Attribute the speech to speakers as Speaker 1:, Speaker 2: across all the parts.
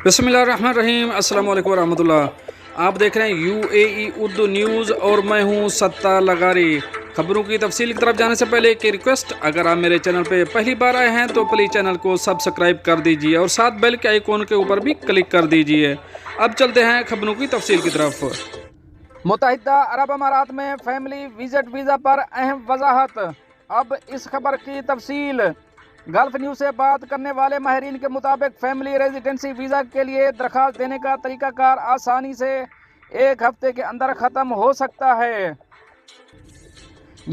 Speaker 1: بسم اللہ الرحمن الرحیم۔ السلام علیکم ورحمۃ اللہ۔ آپ دیکھ رہے ہیں UAE اردو نیوز اور میں ہوں ستار لغاری۔ خبروں کی تفصیل کی طرف جانے سے پہلے ایک ریکویسٹ، اگر آپ میرے چینل پہ پہلی بار آئے ہیں تو پلیز چینل کو سبسکرائب کر دیجئے اور ساتھ بیل کے آئیکن کے اوپر بھی کلک کر دیجئے۔ اب چلتے ہیں خبروں کی تفصیل کی طرف۔
Speaker 2: متحدہ عرب امارات میں فیملی وزٹ ویزا پر اہم وضاحت۔ اب اس خبر کی تفصیل۔ گلف نیوز سے بات کرنے والے ماہرین کے مطابق فیملی ریزیڈنسی ویزا کے لیے درخواست دینے کا طریقہ کار آسانی سے ایک ہفتے کے اندر ختم ہو سکتا ہے۔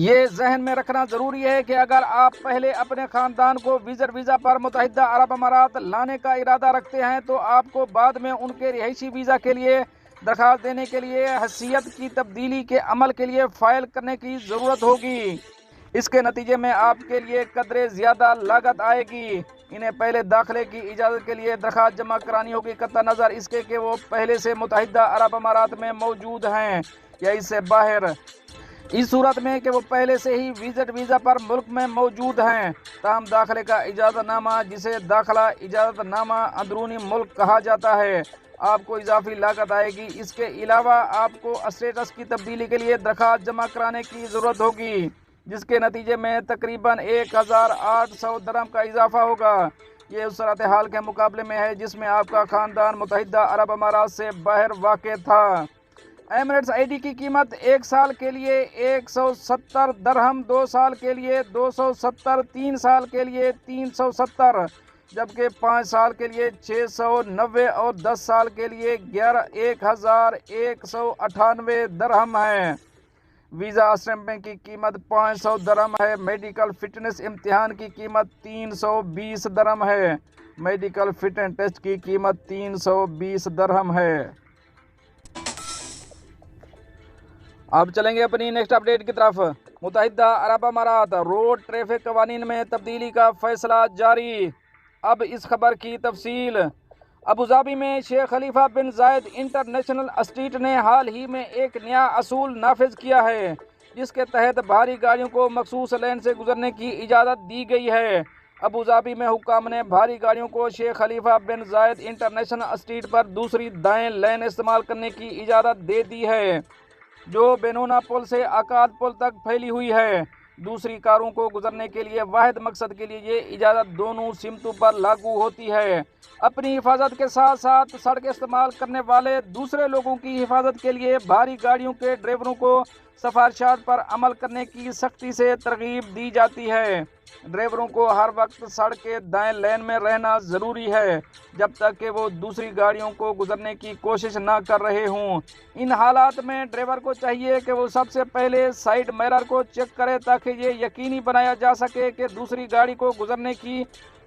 Speaker 2: یہ ذہن میں رکھنا ضروری ہے کہ اگر آپ پہلے اپنے خاندان کو وزٹ ویزا پر متحدہ عرب امارات لانے کا ارادہ رکھتے ہیں تو آپ کو بعد میں ان کے رہائشی ویزا کے لیے درخواست دینے کے لیے حیثیت کی تبدیلی کے عمل کے لیے فائل کرنے کی ضرورت ہوگی۔ اس کے نتیجے میں آپ کے لیے قدرے زیادہ لاگت آئے گی۔ انہیں پہلے داخلے کی اجازت کے لیے درخواست جمع کرانی ہوگی، قطع نظر اس کے کہ وہ پہلے سے متحدہ عرب امارات میں موجود ہیں یا اس سے باہر۔ اس صورت میں کہ وہ پہلے سے ہی وزٹ ویزا پر ملک میں موجود ہیں، تاہم داخلے کا اجازت نامہ، جسے داخلہ اجازت نامہ اندرونی ملک کہا جاتا ہے، آپ کو اضافی لاگت آئے گی۔ اس کے علاوہ آپ کو اسٹیٹس کی تبدیلی کے لیے درخواست جمع کرانے کی ضرورت ہوگی، جس کے نتیجے میں تقریباً 1800 درہم کا اضافہ ہوگا۔ یہ اس صورتحال کے مقابلے میں ہے جس میں آپ کا خاندان متحدہ عرب امارات سے باہر واقع تھا۔ ایمریٹس ID کی قیمت 1 سال کے لیے 170 درہم، 2 سال کے لیے 270، 3 سال کے لیے 370، جبکہ 5 سال کے لیے 690 اور 10 سال کے لیے 1198 درہم ہے۔ ویزا اسٹیمپنگ کی قیمت 500 درہم ہے۔ میڈیکل فٹنس امتحان کی قیمت 320 درہم ہے۔ میڈیکل فٹنس ٹیسٹ کی قیمت 320 درہم ہے۔ اب چلیں گے اپنی نیکسٹ اپڈیٹ کی طرف۔ متحدہ عرب امارات روڈ ٹریفک قوانین میں تبدیلی کا فیصلہ جاری۔ اب اس خبر کی تفصیل۔ ابوظہبی میں شیخ خلیفہ بن زائد انٹرنیشنل اسٹریٹ نے حال ہی میں ایک نیا اصول نافذ کیا ہے، جس کے تحت بھاری گاڑیوں کو مخصوص لین سے گزرنے کی اجازت دی گئی ہے۔ ابوظہبی میں حکام نے بھاری گاڑیوں کو شیخ خلیفہ بن زائد انٹرنیشنل اسٹریٹ پر دوسری دائیں لین استعمال کرنے کی اجازت دے دی ہے، جو بینونا پل سے عقاد پل تک پھیلی ہوئی ہے۔ دوسری کاروں کو گزرنے کے لیے واحد مقصد کے لیے یہ اجازت دونوں سمتوں پر لاگو ہوتی ہے۔ اپنی حفاظت کے ساتھ ساتھ سڑک استعمال کرنے والے دوسرے لوگوں کی حفاظت کے لیے بھاری گاڑیوں کے ڈرائیوروں کو سفارشات پر عمل کرنے کی سختی سے ترغیب دی جاتی ہے۔ ڈرائیوروں کو ہر وقت سڑک کے دائیں لین میں رہنا ضروری ہے جب تک کہ وہ دوسری گاڑیوں کو گزرنے کی کوشش نہ کر رہے ہوں۔ ان حالات میں ڈرائیور کو چاہیے کہ وہ سب سے پہلے سائیڈ میرر کو چیک کرے تاکہ یہ یقینی بنایا جا سکے کہ دوسری گاڑی کو گزرنے کی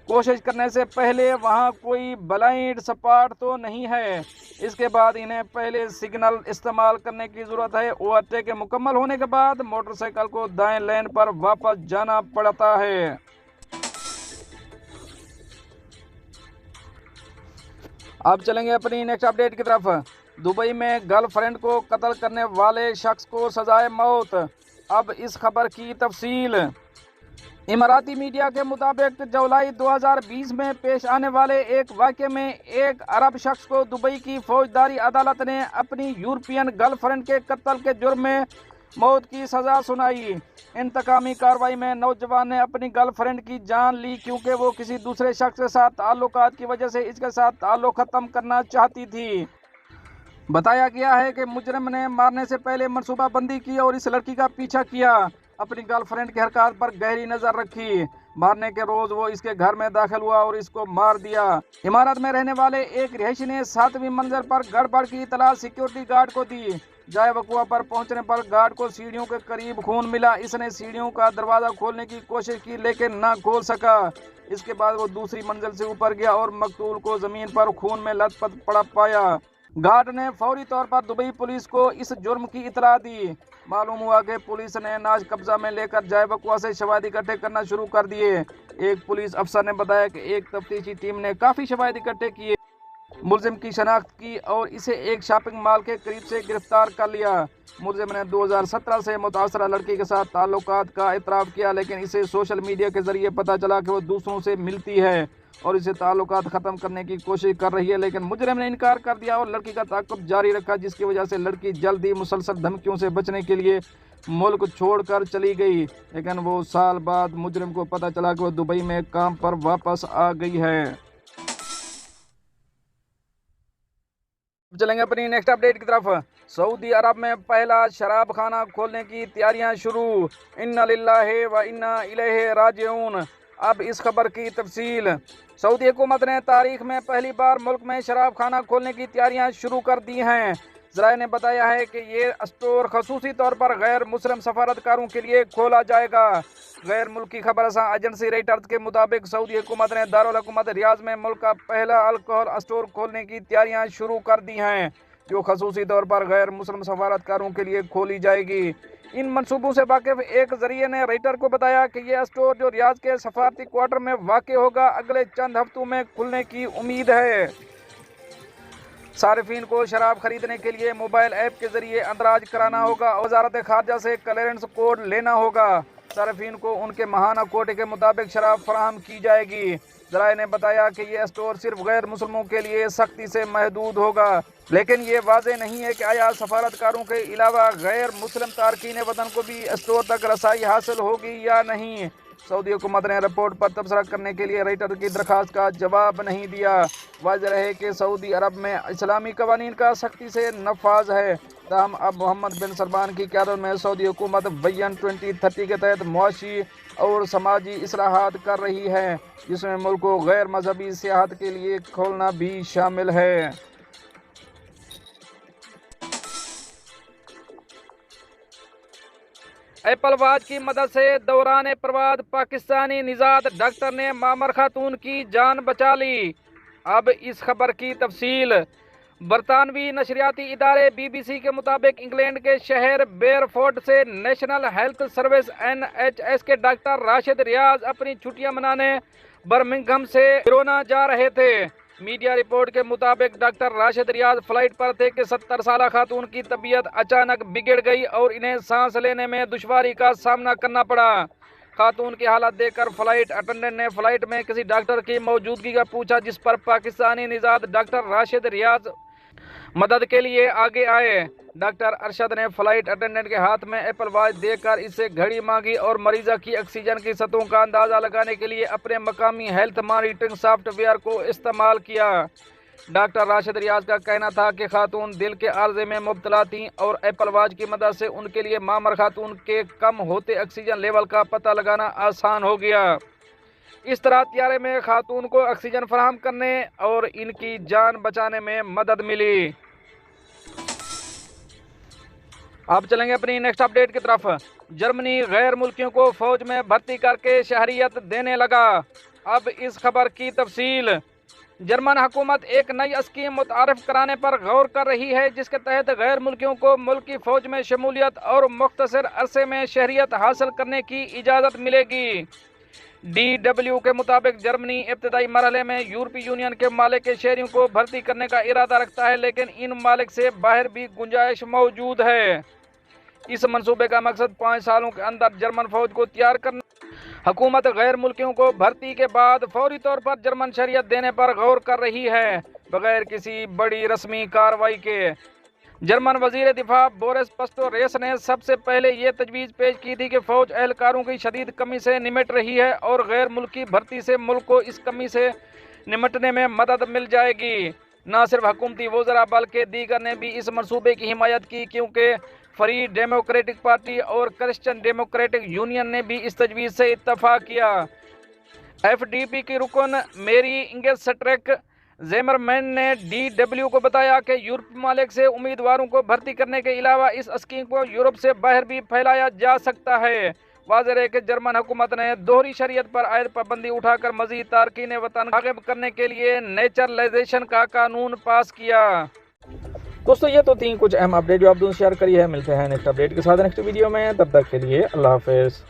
Speaker 2: کوشش کرنے سے پہلے وہاں کوئی بلائنڈ سپاٹ تو نہیں ہے۔ اس کے بعد انہیں پہلے سگنل استعمال کرنے کی ضرورت ہے۔ اوورٹیک مکمل ہونے کے بعد موٹر سائیکل کو دائیں لین پر واپس جانا پڑتا ہے۔ اب چلیں گے اپنی نیکسٹ اپڈیٹ کی طرف۔ دبئی میں گرل فرینڈ کو قتل کرنے والے شخص کو سزائے موت۔ اب اس خبر کی تفصیل۔ اماراتی میڈیا کے مطابق جولائی 2020 میں پیش آنے والے ایک واقعے میں ایک عرب شخص کو دبئی کی فوجداری عدالت نے اپنی یورپین گرل فرینڈ کے قتل کے جرم میں موت کی سزا سنائی۔ انتقامی کارروائی میں نوجوان نے اپنی گرل فرینڈ کی جان لی کیونکہ وہ کسی دوسرے شخص کے ساتھ تعلقات کی وجہ سے اس کے ساتھ تعلق ختم کرنا چاہتی تھی۔ بتایا گیا ہے کہ مجرم نے مارنے سے پہلے منصوبہ بندی کی اور اس لڑکی کا پیچھا کیا، اپنی گرل فرینڈ کی حرکات پر گہری نظر رکھی۔ مارنے کے روز وہ اس کے گھر میں داخل ہوا اور اس کو مار دیا۔ عمارت میں رہنے والے ایک رہائشی نے 7ویں منزل پر گڑبڑ کی اطلاع سیکیورٹی گارڈ کو دی۔ جائے وقوع پر پہنچنے پر گارڈ کو سیڑھیوں کے قریب خون ملا۔ اس نے سیڑھیوں کا دروازہ کھولنے کی کوشش کی لیکن نہ کھول سکا۔ اس کے بعد وہ دوسری منزل سے اوپر گیا اور مقتول کو زمین پر خون میں لت پت پڑا پایا۔ گارڈ نے فوری طور پر دبئی پولیس کو اس جرم کی اطلاع دی۔ معلوم ہوا کہ پولیس نے ناز قبضہ میں لے کر جائے وقوع سے شواہد اکٹھے کرنا شروع کر دیے۔ ایک پولیس افسر نے بتایا کہ ایک تفتیشی ٹیم نے کافی شواہد اکٹھے کیے، ملزم کی شناخت کی اور اسے ایک شاپنگ مال کے قریب سے گرفتار کر لیا۔ ملزم نے 2017 سے متاثرہ لڑکی کے ساتھ تعلقات کا اعتراف کیا، لیکن اسے سوشل میڈیا کے ذریعے پتہ چلا کہ وہ دوسروں سے ملتی ہے और इससे ताल्लुकात ख़त्म करने की कोशिश कर रही है, लेकिन मुजरिम ने इनकार कर दिया और लड़की का ताक़ुब जारी रखा, जिसकी वजह से लड़की जल्दी मुसलसल धमकियों से बचने के लिए मुल्क छोड़कर चली गई। लेकिन वो साल बाद मुजरिम को पता चला कि वो दुबई में काम पर वापस आ गई है। चलेंगे अपनी नेक्स्ट अपडेट की तरफ। सऊदी अरब में पहला शराब खाना खोलने की तैयारियां शुरू। इन्ना लिल्लाहि व इन्ना इलैहि राजिऊन। अब इस खबर की तफसील। सऊदी हुकूमत ने तारीख में पहली बार मुल्क में शराब खाना खोलने की तैयारियां शुरू कर दी हैं। ज़राए ने बताया है कि ये स्टोर खसूसी तौर पर गैर मुस्लिम सफारतकारों के लिए खोला जाएगा। गैर मुल्की खबरसां एजेंसी रॉयटर्स के मुताबिक सऊदी हुकूमत ने दारुल हुकूमत रियाज में मुल्क का पहला अल्कोहल स्टोर खोलने की तैयारियां शुरू कर दी हैं, जो खसूसी तौर पर गैर मुस्लिम सफारतकारों के लिए खोली जाएगी। इन मंसूबों से वाकिफ एक जरिए ने रॉयटर को बताया कि यह स्टोर, जो रियाज के सफारती क्वार्टर में वाक़ होगा, अगले चंद हफ्तों में खुलने की उम्मीद है। सारिफीन को शराब खरीदने के लिए मोबाइल ऐप के जरिए अंदराज कराना होगा और वजारत खारजा से क्लियरेंस कोड लेना होगा। सारिफीन को उनके माहाना कोटे के मुताबिक शराब फराहम की जाएगी। ज़राए ने बताया कि यह स्टोर सिर्फ गैर मुस्लिमों के लिए सख्ती से महदूद होगा, लेकिन ये वाज़ेह नहीं है कि आया सफारतकारों के अलावा गैर मुस्लिम तारकीन वतन को भी स्टोर तक रसाई हासिल होगी या नहीं। सऊदी हुकूमत ने रिपोर्ट पर तबसरा करने के लिए रॉयटर की दरख्वास्त का जवाब नहीं दिया। वाज़ेह रहे कि सऊदी अरब में इस्लामी कवानीन का सख्ती से नफाज है। ताहम अब मोहम्मद बिन सलमान की क़यादत में सऊदी हुकूमत विजन 2030 के तहत मुआशी और समाजी इस्लाहात कर रही है, जिसमें मुल्क को गैर मजहबी सियाहत के लिए खोलना भी शामिल है। एप्पल वॉच की मदद से दौरान प्रवाद पाकिस्तानी निजात डॉक्टर ने मामर खातून की जान बचा ली। अब इस खबर की तफसील। बरतानवी नशरियाती इदारे BBC के मुताबिक इंग्लैंड के शहर बेरफोर्ड से नेशनल हेल्थ सर्विस NHS के डॉक्टर राशिद रियाज अपनी छुट्टियां मनाने बर्मिंघम से विरोना जा रहे थे। मीडिया रिपोर्ट के मुताबिक डॉक्टर राशिद रियाज फ्लाइट पर थे कि 70 साला खातून की तबीयत अचानक बिगड़ गई और इन्हें सांस लेने में दुश्वारी का सामना करना पड़ा। खातून की हालत देखकर फ्लाइट अटेंडेंट ने फ्लाइट में किसी डॉक्टर की मौजूदगी का पूछा, जिस पर पाकिस्तानी निजात डॉक्टर राशिद रियाज मदद के लिए आगे आए। डॉक्टर अरशद ने फ्लाइट अटेंडेंट के हाथ में एप्पल वॉच देकर इससे घड़ी मांगी और मरीजा की ऑक्सीजन की सतहों का अंदाज़ा लगाने के लिए अपने मकामी हेल्थ मॉनिटरिंग सॉफ्टवेयर को इस्तेमाल किया। डॉक्टर राशिद रियाज का कहना था कि खातून दिल के आर्जे में मुब्तला थीं और एप्पल वॉच की मदद से उनके लिए मामर खातून के कम होते ऑक्सीजन लेवल का पता लगाना आसान हो गया। इस तरह त्यारे में खातून को ऑक्सीजन फराहम करने और इनकी जान बचाने में मदद मिली। अब चलेंगे अपनी नेक्स्ट अपडेट की तरफ। जर्मनी गैर मुल्कियों को फौज में भर्ती करके शहरियत देने लगा। अब इस खबर की तफसील। जर्मन हुकूमत एक नई स्कीम मुतारिफ कराने पर गौर कर रही है, जिसके तहत गैर मुल्कियों को मुल्क की फौज में शमूलियत और मुख्तसर अरसे में शहरियत हासिल करने की इजाज़त मिलेगी। DW के मुताबिक जर्मनी इब्तदाई मरहले में यूरोपीय यूनियन के मालिक के शहरियों को भर्ती करने का इरादा रखता है, लेकिन इन मालिक से बाहर भी गुंजाइश मौजूद है। इस मंसूबे का मकसद 5 सालों के अंदर जर्मन फौज को तैयार करना। हुकूमत गैर मुल्कियों को भर्ती के बाद फौरी तौर पर जर्मन शहरियत देने पर गौर कर रही है, बगैर किसी बड़ी रस्मी कार्रवाई के। जर्मन वजीर दिफा बोरिस पिस्टोरियस ने सबसे पहले ये तजवीज़ पेश की थी कि फ़ौज एहलकारों की शदीद कमी से निमट रही है और गैर मुल्की भर्ती से मुल्क को इस कमी से निमटने में मदद मिल जाएगी। न सिर्फ हुकूमती वज़रा बल्कि दीगर ने भी इस मंसूबे की हिमायत की, क्योंकि फ्री डेमोक्रेटिक पार्टी और क्रिश्चियन डेमोक्रेटिक यूनियन ने भी इस तजवीज़ से इत्तफाक किया। FDP की रुकन मेरी इंगेस्ट्रेक ज़ेमरमैन ने DW को बताया कि यूरोपीय मालिक से उम्मीदवारों को भर्ती करने के अलावा इस स्कीम को यूरोप से बाहर भी फैलाया जा सकता है। वाज़ेह है कि जर्मन हुकूमत ने दोहरी शरीयत पर आयद पाबंदी उठाकर मज़ीद तारकीन वतन राग़िब करने के लिए नेचुरलाइजेशन का कानून पास किया। दोस्तों, ये तो थी कुछ अहम अपडेट जो आप दोनों शेयर करी है। मिलते हैं नेक्स्ट अपडेट के साथ नेक्स्ट वीडियो में। तब तक के लिए अल्लाह हाफ़िज़।